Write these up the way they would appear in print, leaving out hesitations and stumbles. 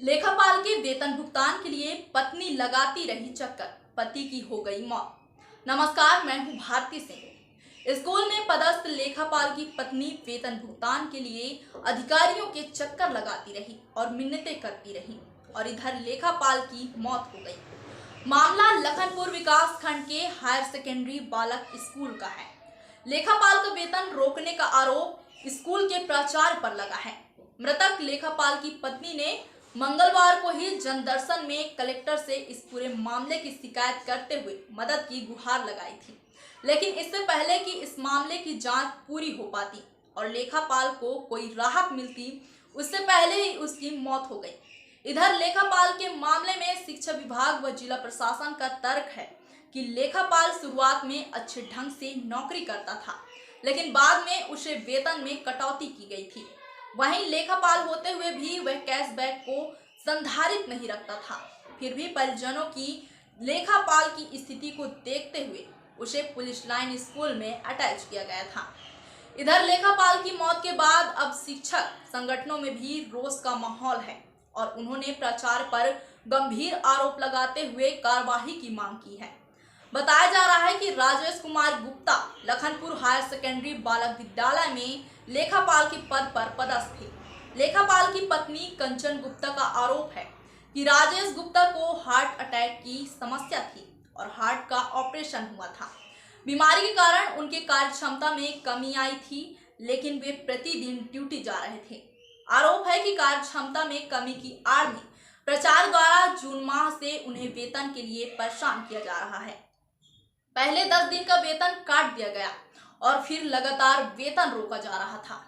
लेखापाल के वेतन भुगतान के लिए पत्नी लगाती रही चक्कर, पति की हो गई मौत। नमस्कार, मैं हूं भारती सिंह। स्कूल में पदस्थ लेखापाल की पत्नी वेतन भुगतान के लिए अधिकारियों के चक्कर लगाती रही और मिन्नतें करती रही और इधर लेखापाल की मौत हो गई। मामला लखनपुर विकास खंड के हायर सेकेंडरी बालक स्कूल का है। लेखापाल का वेतन रोकने का आरोप स्कूल के प्राचार्य पर लगा है। मृतक लेखापाल की पत्नी ने मंगलवार को ही जनदर्शन में कलेक्टर से इस पूरे मामले की शिकायत करते हुए मदद की गुहार लगाई थी, लेकिन इससे पहले कि इस मामले की जांच पूरी हो पाती और लेखापाल को कोई राहत मिलती, उससे पहले ही उसकी मौत हो गई। इधर लेखापाल के मामले में शिक्षा विभाग व जिला प्रशासन का तर्क है कि लेखापाल शुरुआत में अच्छे ढंग से नौकरी करता था, लेकिन बाद में उसे वेतन में कटौती की गई थी। वहीं लेखापाल होते हुए भी वह कैशबैक को संधारित नहीं रखता था। फिर भी परिजनों की लेखापाल की स्थिति को देखते हुए उसे पुलिस लाइन स्कूल में अटैच किया गया था। इधर लेखापाल की मौत के बाद अब शिक्षक संगठनों में भी रोष का माहौल है और उन्होंने प्राचार्य पर गंभीर आरोप लगाते हुए कार्रवाई की मांग की है। बताया जा रहा है कि राजेश कुमार गुप्ता लखनपुर हायर सेकेंडरी बालक विद्यालय में लेखापाल के पद पर पदस्थ थे। लेखापाल की पत्नी कंचन गुप्ता का आरोप है कि राजेश गुप्ता को हार्ट अटैक की समस्या थी और हार्ट का ऑपरेशन हुआ था। बीमारी के कारण उनके कार्य क्षमता में कमी आई थी, लेकिन वे प्रतिदिन ड्यूटी जा रहे थे। आरोप है कि कार्य क्षमता में कमी की आड़ में प्राचार्य द्वारा जून माह से उन्हें वेतन के लिए परेशान किया जा रहा है। पहले 10 दिन का वेतन काट दिया गया और फिर लगातार वेतन रोका जा रहा था।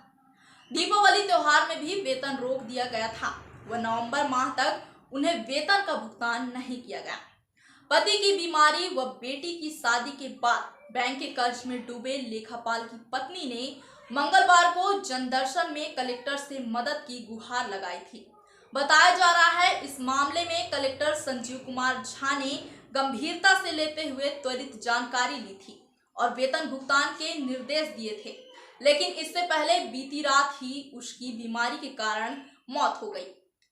दीपावली त्योहार में भी वेतन रोक दिया गया था व नवंबर माह तक उन्हें वेतन का भुगतान नहीं किया गया। पति की बीमारी व बेटी की शादी के बाद बैंक के कर्ज में डूबे लेखापाल की पत्नी ने मंगलवार को जनदर्शन में कलेक्टर से मदद की गुहार लगाई थी। बताया जा रहा है इस मामले में कलेक्टर संजीव कुमार झा ने गंभीरता से लेते हुए त्वरित जानकारी ली थी और वेतन भुगतान के निर्देश दिए थे, लेकिन इससे पहले बीती रात ही उसकी बीमारी के कारण मौत हो गई।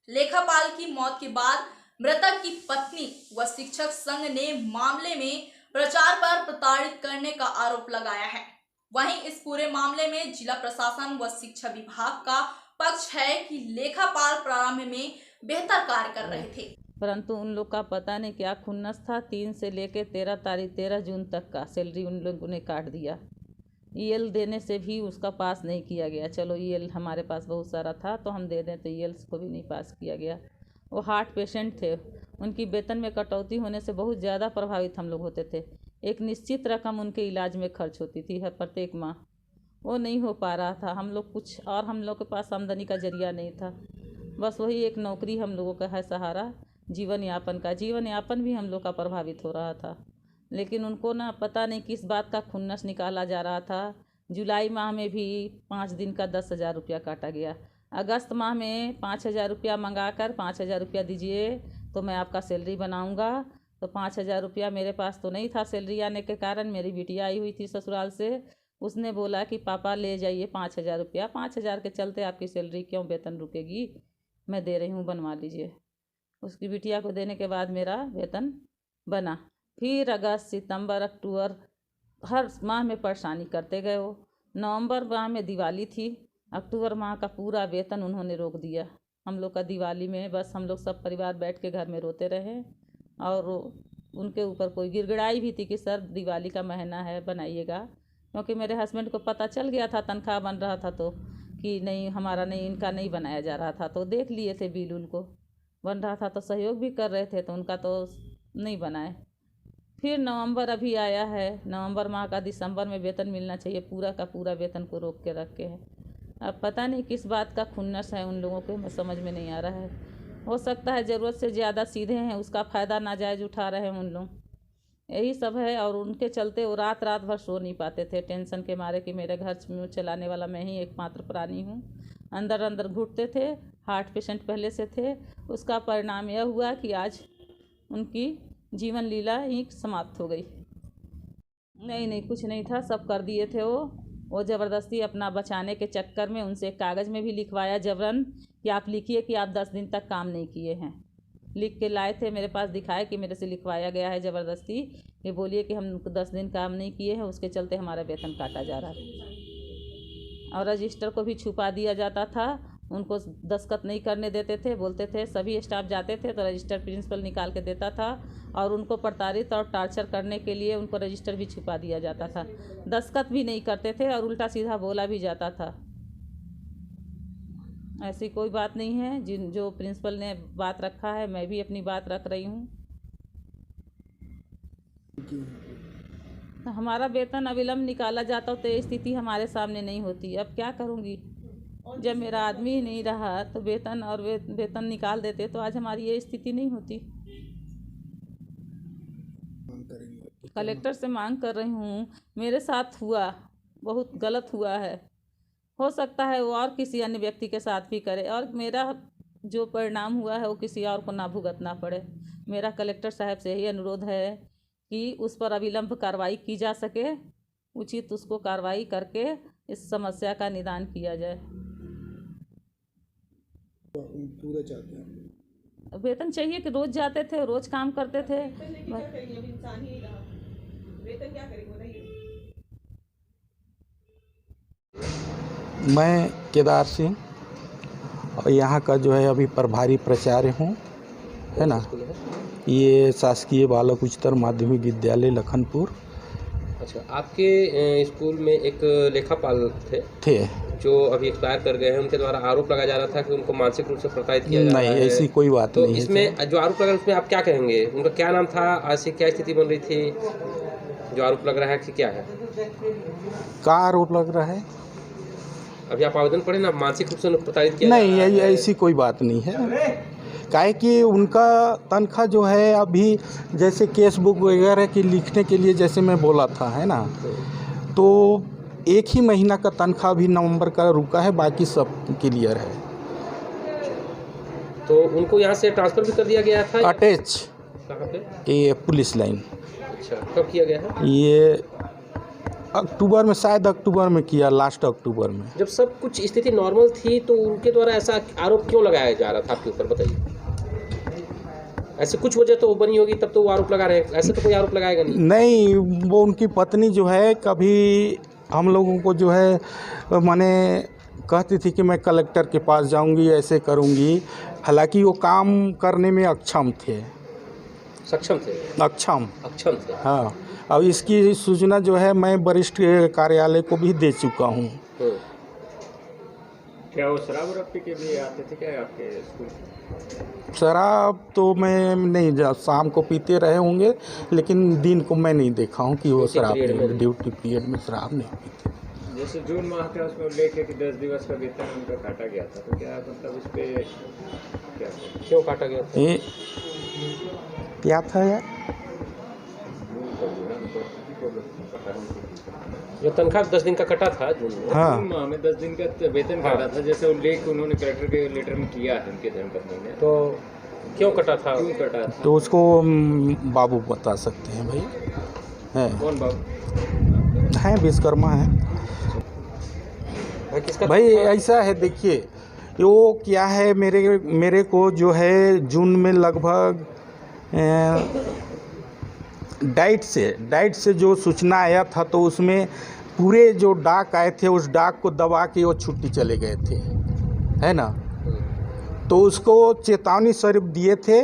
लेखापाल की मौत के बाद मृतक की पत्नी व शिक्षक संघ ने मामले में प्राचार्य पर प्रताड़ित करने का आरोप लगाया है। वहीं इस पूरे मामले में जिला प्रशासन व शिक्षा विभाग का पक्ष है कि लेखापाल प्रारंभ में बेहतर कार्य कर रहे थे, परंतु उन लोग का पता नहीं क्या खुन्नस था। 3 से लेकर 13 जून तक का सैलरी उन लोगों ने काट दिया। ईएल देने से भी उसका पास नहीं किया गया। चलो ईएल हमारे पास बहुत सारा था तो हम दे दें, तो ईएल को भी नहीं पास किया गया। वो हार्ट पेशेंट थे, उनकी वेतन में कटौती होने से बहुत ज़्यादा प्रभावित हम लोग होते थे। एक निश्चित रकम उनके इलाज में खर्च होती थी हर प्रत्येक माह, वो नहीं हो पा रहा था। हम लोग कुछ और, हम लोग के पास आमदनी का जरिया नहीं था, बस वही एक नौकरी हम लोगों का है सहारा जीवन यापन का। जीवन यापन भी हम लोग का प्रभावित हो रहा था, लेकिन उनको ना पता नहीं किस बात का खुन्नस निकाला जा रहा था। जुलाई माह में भी 5 दिन का 10,000 रुपया काटा गया। अगस्त माह में 5,000 रुपया मंगा कर 5,000 रुपया दीजिए तो मैं आपका सैलरी बनाऊंगा। तो 5,000 रुपया मेरे पास तो नहीं था। सैलरी आने के कारण मेरी बिटिया आई हुई थी ससुराल से, उसने बोला कि पापा ले जाइए 5,000 रुपया, 5,000 के चलते आपकी सैलरी क्यों वेतन रुकेगी, मैं दे रही हूँ, बनवा लीजिए। उसकी बिटिया को देने के बाद मेरा वेतन बना। फिर अगस्त, सितंबर, अक्टूबर हर माह में परेशानी करते गए। वो नवंबर माह में दिवाली थी, अक्टूबर माह का पूरा वेतन उन्होंने रोक दिया। हम लोग का दिवाली में बस हम लोग सब परिवार बैठ के घर में रोते रहे और उनके ऊपर कोई गिड़गिड़ाई भी थी कि सर दिवाली का महीना है, बनाइएगा। क्योंकि मेरे हस्बैंड को पता चल गया था, तनख्वाह बन रहा था तो, कि नहीं हमारा नहीं, इनका नहीं बनाया जा रहा था, तो देख लिए थे बिल, उनको बन रहा था तो सहयोग भी कर रहे थे, तो उनका तो नहीं बनाए। फिर नवंबर अभी आया है, नवंबर माह का दिसंबर में वेतन मिलना चाहिए, पूरा का पूरा वेतन को रोक के रखे हैं। अब पता नहीं किस बात का खुन्नस है उन लोगों को, हमें समझ में नहीं आ रहा है। हो सकता है ज़रूरत से ज़्यादा सीधे हैं, उसका फ़ायदा नाजायज़ उठा रहे हैं उन लोग, यही सब है। और उनके चलते वो रात रात भर सो नहीं पाते थे टेंशन के मारे कि मेरे घर में चलाने वाला मैं ही एकमात्र प्राणी हूँ। अंदर अंदर घुटते थे, हार्ट पेशेंट पहले से थे। उसका परिणाम यह हुआ कि आज उनकी जीवन लीला ही समाप्त हो गई। नहीं कुछ नहीं था, सब कर दिए थे। वो ज़बरदस्ती अपना बचाने के चक्कर में उनसे एक कागज़ में भी लिखवाया जबरन कि आप लिखिए कि आप 10 दिन तक काम नहीं किए हैं। लिख के लाए थे, मेरे पास दिखाए कि मेरे से लिखवाया गया है ज़बरदस्ती, ये बोलिए कि हम 10 दिन काम नहीं किए हैं, उसके चलते हमारा वेतन काटा जा रहा है। और रजिस्टर को भी छुपा दिया जाता था, उनको दस्तखत नहीं करने देते थे, बोलते थे सभी स्टाफ जाते थे तो रजिस्टर प्रिंसिपल निकाल के देता था और उनको प्रताड़ित और टार्चर करने के लिए उनको रजिस्टर भी छुपा दिया जाता था। दस्तखत भी नहीं करते थे और उल्टा सीधा बोला भी जाता था। ऐसी कोई बात नहीं है, जो प्रिंसिपल ने बात रखा है मैं भी अपनी बात रख रही हूँ। हमारा वेतन अविलंब निकाला जाता तो ये स्थिति हमारे सामने नहीं होती। अब क्या करूँगी, जब मेरा आदमी ही नहीं रहा तो वेतन निकाल देते तो आज हमारी ये स्थिति नहीं होती। कलेक्टर से मांग कर रही हूँ, मेरे साथ हुआ बहुत गलत हुआ है, हो सकता है वो और किसी अन्य व्यक्ति के साथ भी करे और मेरा जो परिणाम हुआ है वो किसी और को ना भुगतना पड़े। मेरा कलेक्टर साहब से यही अनुरोध है कि उस पर अविलंब कार्रवाई की जा सके, उचित उसको कार्रवाई करके इस समस्या का निदान किया जाए। पूरा चाहते हैं वेतन चाहिए कि रोज जाते थे, रोज काम करते थे। मैं केदार सिंह और यहाँ का जो है अभी प्रभारी प्राचार्य हूँ, है ना। ये शासकीय बालक उच्चतर माध्यमिक विद्यालय लखनपुर। अच्छा, आपके स्कूल में एक लेखापाल थे जो अभी एक्सपायर कर गए हैं, उनके द्वारा आरोप लगाया जा रहा था कि उनको मानसिक रूप से प्रताड़ित किया जा रहा है। नहीं, ऐसी कोई बात नहीं है। तो इसमें जो आरोप लगा है उसमें आप क्या कहेंगे, उनका क्या नाम था, आज से क्या स्थिति बन रही थी, जो आरोप लग रहा है कि क्या है, क्या आरोप लग रहा है? अभी आप आवेदन पढ़े ना, मानसिक रूप से प्रताड़ित किया नहीं, ऐसी कोई बात नहीं है। काहे कि उनका तनख्वाह जो है अभी जैसे केस बुक वगैरह की लिखने के लिए जैसे मैं बोला था, है ना, तो 1 ही महीना का तनख्वाह भी नवंबर का रुका है, बाकी सब क्लियर है। तो उनको यहाँ से ट्रांसफ़र भी कर दिया गया था अटैच कहाँ पे? ये पुलिस लाइन। अच्छा, कब किया गया है? ये अक्टूबर में, शायद अक्टूबर में किया, लास्ट अक्टूबर में। जब सब कुछ स्थिति नॉर्मल थी तो उनके द्वारा ऐसा आरोप क्यों लगाया जा रहा था आपके ऊपर, बताइए। ऐसे कुछ वजह तो बनी होगी तब तो वो आरोप लगा रहे हैं, ऐसे तो कोई आरोप लगाएगा नहीं। नहीं, वो उनकी पत्नी जो है कभी हम लोगों को जो है माने कहती थी कि मैं कलेक्टर के पास जाऊंगी, ऐसे करूंगी, हालांकि वो काम करने में अक्षम थे। सक्षम थे? अक्षम थे। हाँ, अब इसकी सूचना जो है मैं वरिष्ठ कार्यालय को भी दे चुका हूँ। क्या वो शराब पी के भी आते थे क्या आपके स्कूल? शराब तो मैं नहीं, शाम को पीते रहे होंगे, लेकिन दिन को मैं नहीं देखा हूँ कि वो शराब, ड्यूटी पीरियड में शराब नहीं पीते। जैसे जून माह का उसमें उल्लेख है कि 10 दिवस का वेतन उनका काटा गया था, तो क्या मतलब इस पे क्या क्यों काटा गया था? ये क्या था यार, जो तनख्वाह 10 दिन का कटा था जून में। हाँ, जून माह में 10 दिन का वेतन काटा था, जैसे उल्लेख उन्होंने कलेक्टर के लेटर में किया है उनके धर्मपत्नी ने। तो क्यों कटा था? क्यों कटा था? तो उसको बाबू बता सकते हैं भाई। है कौन बाबू? हैं, विश्वकर्मा है भाई। ऐसा है, देखिए वो क्या है, मेरे को जो है जून में लगभग डाइट से जो सूचना आया था, तो उसमें पूरे जो डाक आए थे उस डाक को दबा के वो छुट्टी चले गए थे, है ना। तो उसको चेतावनी स्वरूप दिए थे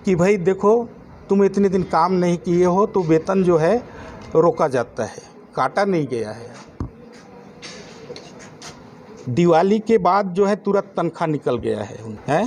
कि भाई देखो तुम इतने दिन काम नहीं किए हो तो वेतन जो है रोका जाता है, काटा नहीं गया है। दिवाली के बाद जो है तुरंत तनख्वाह निकल गया है।